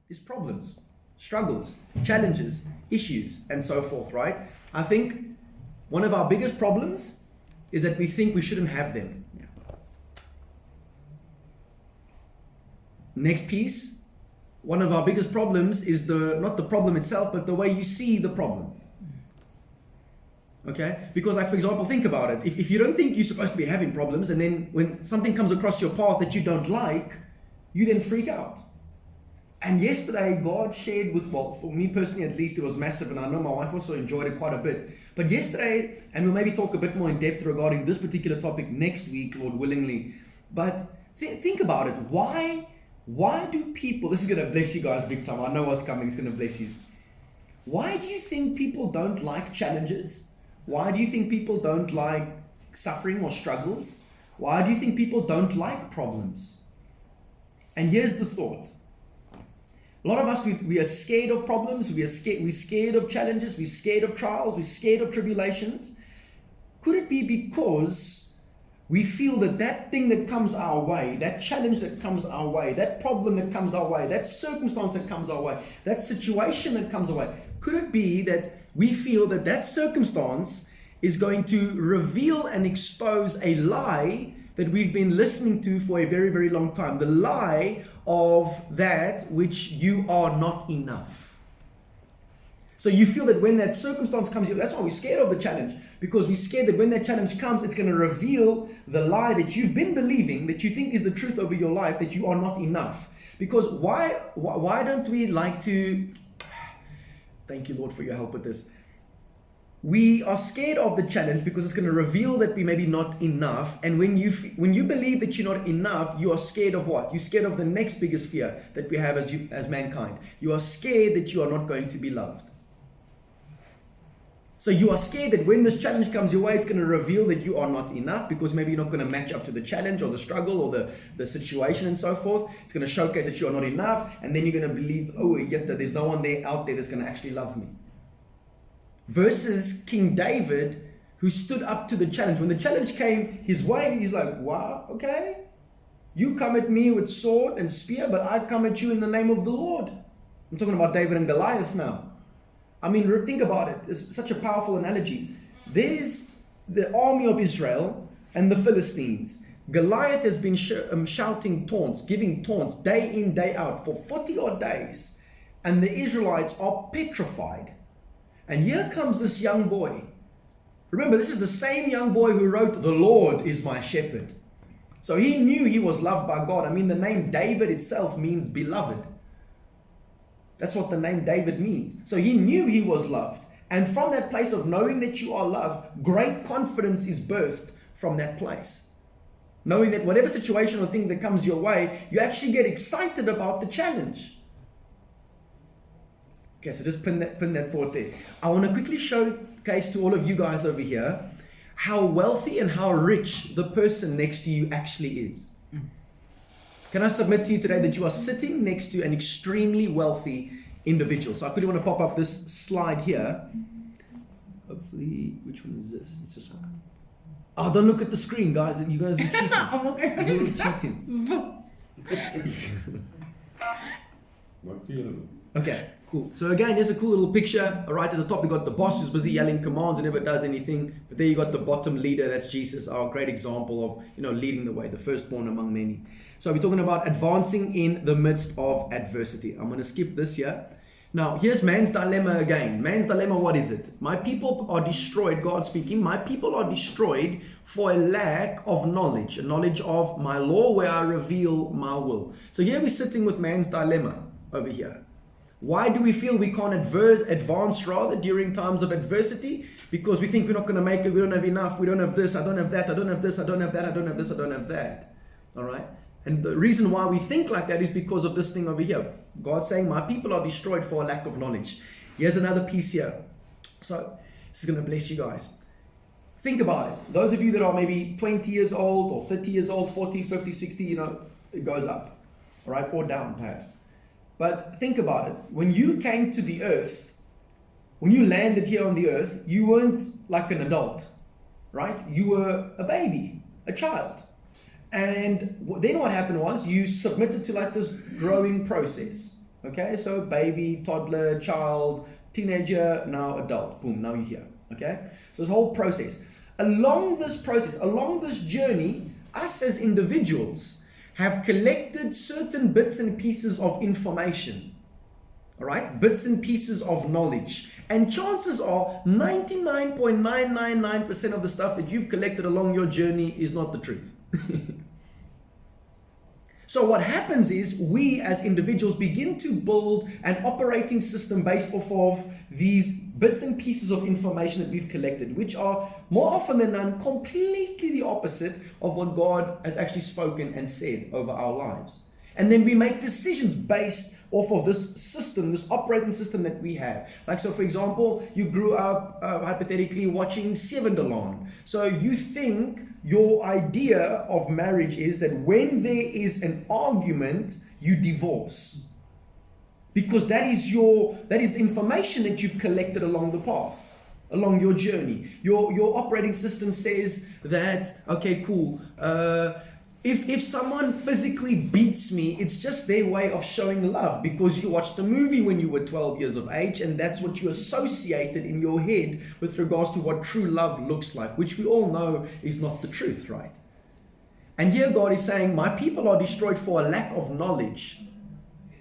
is problems, struggles, challenges, issues, and so forth, right? I think one of our biggest problems is that we think we shouldn't have them. Next piece, one of our biggest problems is not the problem itself, but the way you see the problem. Okay? Because, like, for example, think about it. If you don't think you're supposed to be having problems, and then when something comes across your path that you don't like, you then freak out. And yesterday, God shared with, well, for me personally at least, it was massive, and I know my wife also enjoyed it quite a bit. But yesterday, and we'll maybe talk a bit more in depth regarding this particular topic next week, Lord willingly. But think about it. Why do people, this is going to bless you guys big time. I know what's coming, it's going to bless you. Why do you think people don't like challenges? Why do you think people don't like suffering or struggles? Why do you think people don't like problems? And here's the thought. A lot of us, we are scared of problems, we're scared of challenges, we're scared of trials, we're scared of tribulations. Could it be because we feel that thing that comes our way, that challenge that comes our way, that problem that comes our way, that circumstance that comes our way, that situation that comes our way, could it be that we feel that circumstance is going to reveal and expose a lie that we've been listening to for a very, very long time? The lie of that which you are not enough. So you feel that when that circumstance comes, that's why we're scared of the challenge, because we're scared that when that challenge comes, it's going to reveal the lie that you've been believing, that you think is the truth over your life, that you are not enough. Because why don't we like to, thank you, Lord, for your help with this. We are scared of the challenge because it's going to reveal that we may be not enough. And when you believe that you're not enough, you are scared of what? You're scared of the next biggest fear that we have as mankind. You are scared that you are not going to be loved. So you are scared that when this challenge comes your way, it's going to reveal that you are not enough, because maybe you're not going to match up to the challenge or the struggle or the situation and so forth. It's going to showcase that you are not enough, and then you're going to believe, oh, yet there's no one out there that's going to actually love me. Versus King David, who stood up to the challenge. When the challenge came his way, he's like, wow, okay. You come at me with sword and spear, but I come at you in the name of the Lord. I'm talking about David and Goliath now. I mean, think about it. It's such a powerful analogy. There's the army of Israel and the Philistines. Goliath has been shouting taunts, giving taunts day in, day out for 40 odd days. And the Israelites are petrified. And here comes this young boy. Remember, this is the same young boy who wrote, "The Lord is my shepherd." So he knew he was loved by God. I mean, the name David itself means beloved. That's what the name David means. So he knew he was loved. And from that place of knowing that you are loved, great confidence is birthed from that place. Knowing that whatever situation or thing that comes your way, you actually get excited about the challenge. Okay, so just pin that thought there. I want to quickly showcase to all of you guys over here how wealthy and how rich the person next to you actually is. Can I submit to you today that you are sitting next to an extremely wealthy individual? So I quickly want to pop up this slide here. Hopefully, which one is this? It's this one. Oh, don't look at the screen, guys. You guys are cheating. You're cheating. Okay, cool. So again, here's a cool little picture. Right at the top, we got the boss who's busy yelling commands and never does anything. But there you got the bottom leader. That's Jesus, our great example of leading the way, the firstborn among many. So we're talking about advancing in the midst of adversity. I'm going to skip this here. Now, here's man's dilemma again. Man's dilemma, what is it? My people are destroyed, God speaking. My people are destroyed for a lack of knowledge, a knowledge of my law where I reveal my will. So here we're sitting with man's dilemma over here. Why do we feel we can't advance rather during times of adversity? Because we think we're not going to make it, we don't have enough, we don't have this, I don't have that, I don't have this, I don't have that, I don't have this, I don't have that. All right? And the reason why we think like that is because of this thing over here. God saying, my people are destroyed for a lack of knowledge. Here's another piece here. So this is going to bless you guys. Think about it. Those of you that are maybe 20 years old or 30 years old, 40, 50, 60, it goes up. All right? Or down perhaps. But think about it. When you came to the earth, when you landed here on the earth, you weren't like an adult, right? You were a baby, a child. And then what happened was you submitted to like this growing process, Okay, so baby, toddler, child, teenager, now adult. Boom, now you're here. Okay, so this whole process. Along this journey, us as individuals have collected certain bits and pieces of information. All right, bits and pieces of knowledge. And chances are 99.999% of the stuff that you've collected along your journey is not the truth. So what happens is we as individuals begin to build an operating system based off of these bits and pieces of information that we've collected, which are more often than not completely the opposite of what God has actually spoken and said over our lives. And then we make decisions based off of this system, this operating system that we have. Like, so for example, you grew up hypothetically watching Sevendelaan. So you think your idea of marriage is that when there is an argument, you divorce. Because that is the information that you've collected along the path, along your journey. Your operating system says that, okay, cool, if someone physically beats me, it's just their way of showing love because you watched a movie when you were 12 years of age, and that's what you associated in your head with regards to what true love looks like, which we all know is not the truth, right? And here God is saying, my people are destroyed for a lack of knowledge.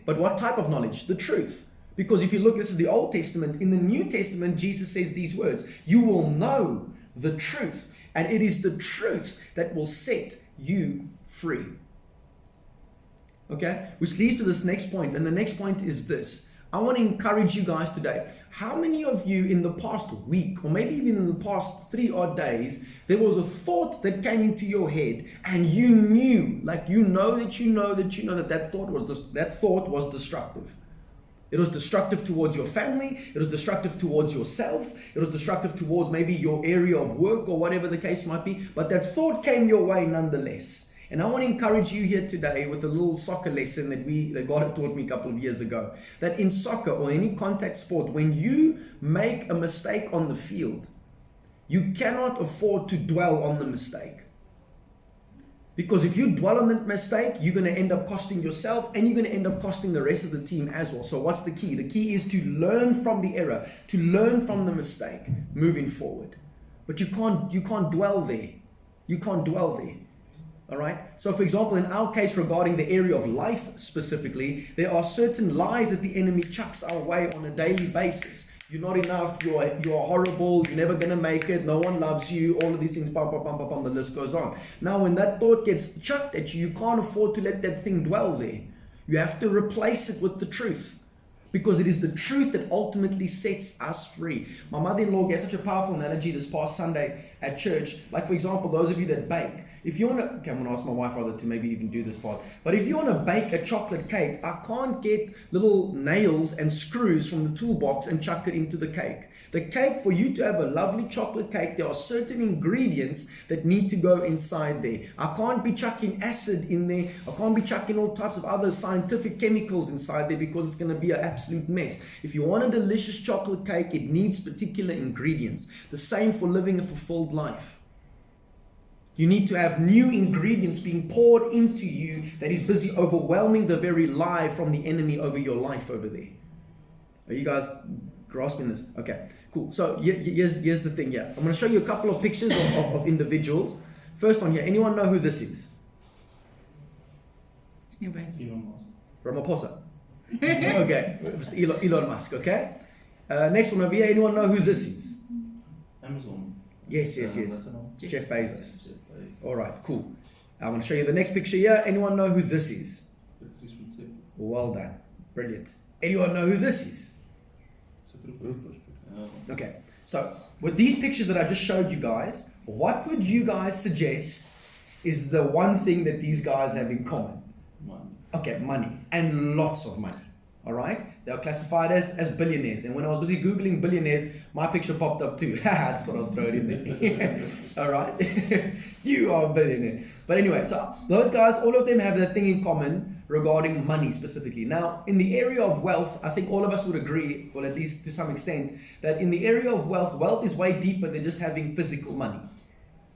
But what type of knowledge? The truth. Because if you look, this is the Old Testament. In the New Testament, Jesus says these words, you will know the truth, and it is the truth that will set you free. Okay, which leads to this next point, and the next point is this. I want to encourage you guys today. How many of you in the past week, or maybe even in the past 3 odd days, there was a thought that came into your head, and you knew, like that thought was destructive. It was destructive towards your family. It was destructive towards yourself. It was destructive towards maybe your area of work or whatever the case might be. But that thought came your way nonetheless. And I want to encourage you here today with a little soccer lesson that God had taught me a couple of years ago. That in soccer or any contact sport, when you make a mistake on the field, you cannot afford to dwell on the mistake. Because if you dwell on that mistake, you're going to end up costing yourself and you're going to end up costing the rest of the team as well. So what's the key? The key is to learn from the error, to learn from the mistake moving forward. But you can't dwell there. You can't dwell there. All right. So for example, in our case regarding the area of life specifically, there are certain lies that the enemy chucks our way on a daily basis. You're not enough, you're horrible, you're never going to make it, no one loves you, all of these things, the list goes on. Now, when that thought gets chucked at you, you can't afford to let that thing dwell there. You have to replace it with the truth. Because it is the truth that ultimately sets us free. My mother-in-law gave such a powerful analogy this past Sunday at church. Like, for example, those of you that bake. If you want to, okay, I'm going to ask my wife rather to maybe even do this part. But if you want to bake a chocolate cake, I can't get little nails and screws from the toolbox and chuck it into the cake. The cake, for you to have a lovely chocolate cake, there are certain ingredients that need to go inside there. I can't be chucking acid in there. I can't be chucking all types of other scientific chemicals inside there because it's going to be an absolute mess. If you want a delicious chocolate cake, it needs particular ingredients. The same for living a fulfilled life. You need to have new ingredients being poured into you that is busy overwhelming the very lie from the enemy over your life over there. Are you guys grasping this? Okay, cool. So here's the thing here. I'm going to show you a couple of pictures of individuals. First one here. Anyone know who this is? Ramaphosa. Okay, Elon Musk. Okay. Next one over here. Anyone know who this is? Amazon. Yes. Jeff Bezos. All right, cool. I'm going to show you the next picture here. Anyone know who this is? Well done. Brilliant. Anyone know who this is? Okay, so with these pictures that I just showed you guys, what would you guys suggest is the one thing that these guys have in common? Money. Okay, money. And lots of money. All right? They are classified as billionaires. And when I was busy Googling billionaires, my picture popped up too. I just thought I'd throw it in there. All right? You are a billionaire. But anyway, so those guys, all of them have that thing in common regarding money specifically. Now, in the area of wealth, I think all of us would agree, or at least to some extent, that in the area of wealth is way deeper than just having physical money.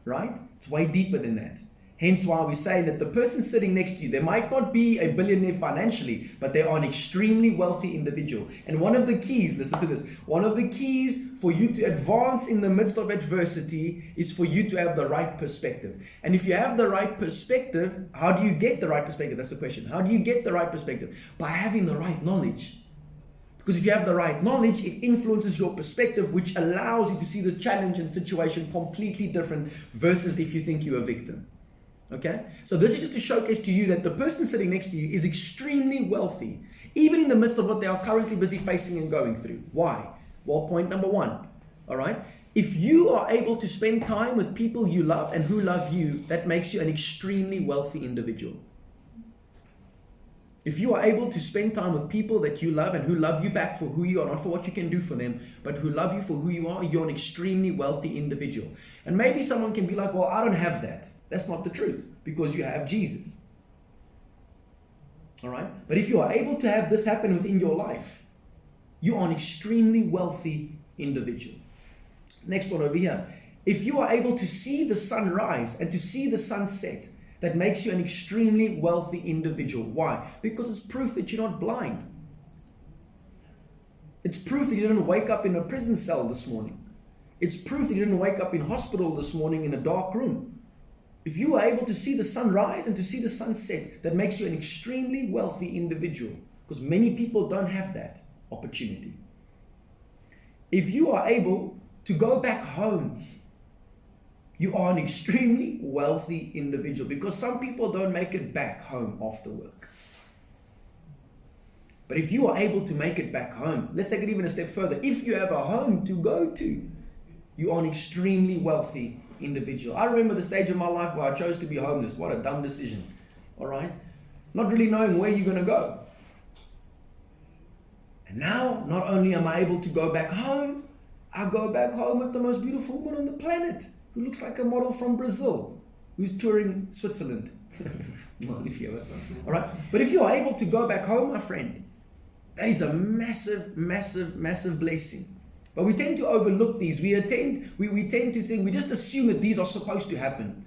Right? It's way deeper than that. Hence why we say that the person sitting next to you, they might not be a billionaire financially, but they are an extremely wealthy individual. And one of the keys, listen to this, one of the keys for you to advance in the midst of adversity is for you to have the right perspective. And if you have the right perspective, how do you get the right perspective? That's the question. How do you get the right perspective? By having the right knowledge. Because if you have the right knowledge, it influences your perspective, which allows you to see the challenge and situation completely different versus if you think you're a victim. Okay, so this is just to showcase to you that the person sitting next to you is extremely wealthy, even in the midst of what they are currently busy facing and going through. Why? Well, point number one, all right? If you are able to spend time with people you love and who love you, that makes you an extremely wealthy individual. If you are able to spend time with people that you love and who love you back for who you are, not for what you can do for them, but who love you for who you are, you're an extremely wealthy individual. And maybe someone can be like, well, I don't have that. That's not the truth, because you have Jesus. All right? But if you are able to have this happen within your life, you are an extremely wealthy individual. Next one over here. If you are able to see the sun rise and to see the sun set, that makes you an extremely wealthy individual. Why? Because it's proof that you're not blind. It's proof that you didn't wake up in a prison cell this morning. It's proof that you didn't wake up in hospital this morning in a dark room. If you are able to see the sun rise and to see the sun set, that makes you an extremely wealthy individual, because many people don't have that opportunity. If you are able to go back home, you are an extremely wealthy individual, because some people don't make it back home after work. But if you are able to make it back home, let's take it even a step further. If you have a home to go to, you are an extremely wealthy individual. I remember the stage of my life where I chose to be homeless. What a dumb decision. All right? Not really knowing where you're going to go. And now, not only am I able to go back home, I go back home with the most beautiful woman on the planet, who looks like a model from Brazil, who's touring Switzerland. Well, if you ever. All right? But if you are able to go back home, my friend, that is a massive, massive, massive blessing. But we tend to overlook these. We tend to think, we just assume that these are supposed to happen.